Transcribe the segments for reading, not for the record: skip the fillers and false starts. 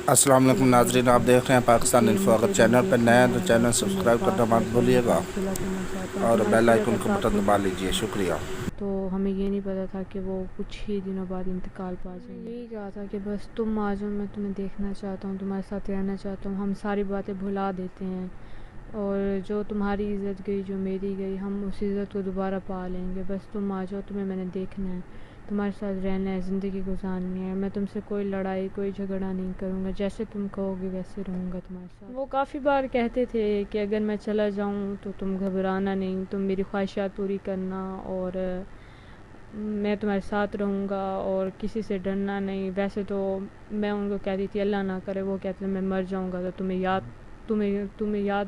السلام علیکم ناظرین، آپ دیکھ رہے ہیں پاکستان انفو۔ اگر چینل پر نئے ہیں تو چینل سبسکرائب کرنا مت بھولیے گا اور بیل آئیکن کا بٹن دبا لیجئے۔ شکریہ۔ تو ہمیں یہ نہیں پتا تھا کہ وہ کچھ ہی دنوں بعد انتقال پا جائیں گے۔ یہی کہا تھا کہ بس تم آ جاؤ، میں تمہیں دیکھنا چاہتا ہوں، تمہارے ساتھ رہنا چاہتا ہوں۔ ہم ساری باتیں بھلا دیتے ہیں، اور جو تمہاری عزت گئی، جو میری گئی، ہم اس عزت کو دوبارہ پا لیں گے۔ بس تم آ جاؤ، تمہیں میں نے دیکھنا ہے، تمہارے ساتھ رہنا ہے، زندگی گزارنی ہے۔ میں تم سے کوئی لڑائی، کوئی جھگڑا نہیں کروں گا، جیسے تم کہو گے ویسے رہوں گا تمہارے ساتھ۔ وہ کافی بار کہتے تھے کہ اگر میں چلا جاؤں تو تم گھبرانا نہیں، تم میری خواہشات پوری کرنا، اور میں تمہارے ساتھ رہوں گا اور کسی سے ڈرنا نہیں۔ ویسے تو میں ان کو کہتی تھی اللہ نہ کرے، وہ کہتے ہیں میں مر جاؤں گا تو تمہیں یاد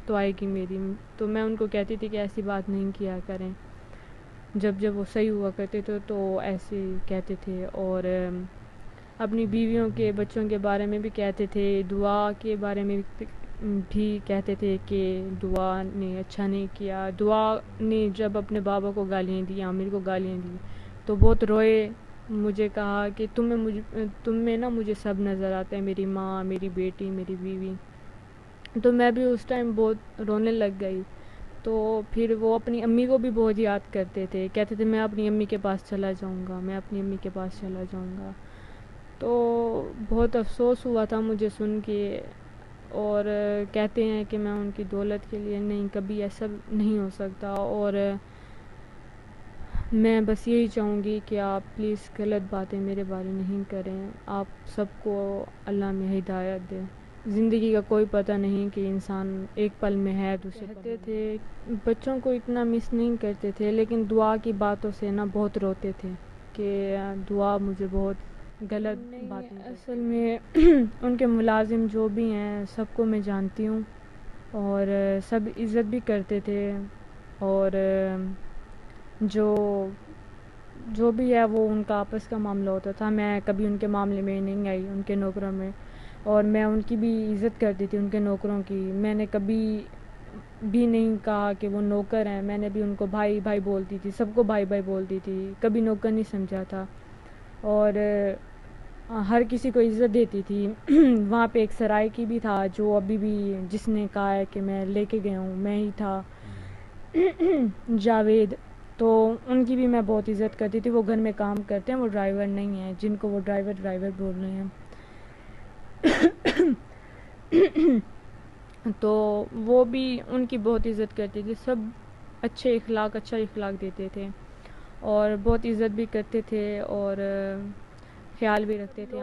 تو آئے گی میری۔ تو میں ان کو کہتی تھی کہ ایسی بات نہیں کیا کریں۔ جب وہ صحیح ہوا کرتے تھے تو ایسے کہتے تھے، اور اپنی بیویوں کے، بچوں کے بارے میں بھی کہتے تھے، دعا کے بارے میں بھی کہتے تھے کہ دعا نے اچھا نہیں کیا۔ دعا نے جب اپنے بابا کو گالیاں دی، عامر کو گالیاں دی، تو بہت روئے۔ مجھے کہا کہ تم میں نا مجھے سب نظر آتا ہے، میری ماں، میری بیٹی، میری بیوی۔ تو میں بھی اس ٹائم بہت رونے لگ گئی۔ تو پھر وہ اپنی امی کو بھی بہت یاد کرتے تھے، کہتے تھے میں اپنی امی کے پاس چلا جاؤں گا، میں اپنی امی کے پاس چلا جاؤں گا۔ تو بہت افسوس ہوا تھا مجھے سن کے، اور کہتے ہیں کہ میں ان کی دولت کے لیے نہیں، کبھی ایسا نہیں ہو سکتا۔ اور میں بس یہی چاہوں گی کہ آپ پلیز غلط باتیں میرے بارے نہیں کریں۔ آپ سب کو اللہ میں ہدایت دے۔ زندگی کا کوئی پتہ نہیں کہ انسان ایک پل میں ہے دوسرے پل میں تھے۔ بچوں کو اتنا مس نہیں کرتے تھے، لیکن دعا کی باتوں سے نا بہت روتے تھے کہ دعا مجھے بہت غلط باتیں اصل میں ان کے ملازم جو بھی ہیں سب کو میں جانتی ہوں، اور سب عزت بھی کرتے تھے، اور جو بھی ہے وہ ان کا آپس کا معاملہ ہوتا تھا۔ میں کبھی ان کے معاملے میں نہیں آئی، ان کے نوکروں میں، اور میں ان کی بھی عزت کرتی تھی، ان کے نوکروں کی۔ میں نے کبھی بھی نہیں کہا کہ وہ نوکر ہیں، میں نے بھی ان کو بھائی بھائی بولتی تھی، سب کو بھائی بھائی بولتی تھی، کبھی نوکر نہیں سمجھا تھا، اور ہر کسی کو عزت دیتی تھی۔ وہاں پہ ایک سرائے کی بھی تھا جو ابھی بھی، جس نے کہا ہے کہ میں لے کے گیا ہوں، میں ہی تھا، جاوید۔ تو ان کی بھی میں بہت عزت کرتی تھی۔ وہ گھر میں کام کرتے ہیں، وہ ڈرائیور نہیں ہیں، جن کو وہ ڈرائیور بول رہے ہیں۔ تو وہ بھی ان کی بہت عزت کرتی تھی۔ سب اچھا اخلاق دیتے تھے، اور بہت عزت بھی کرتے تھے، اور خیال بھی رکھتے تھے۔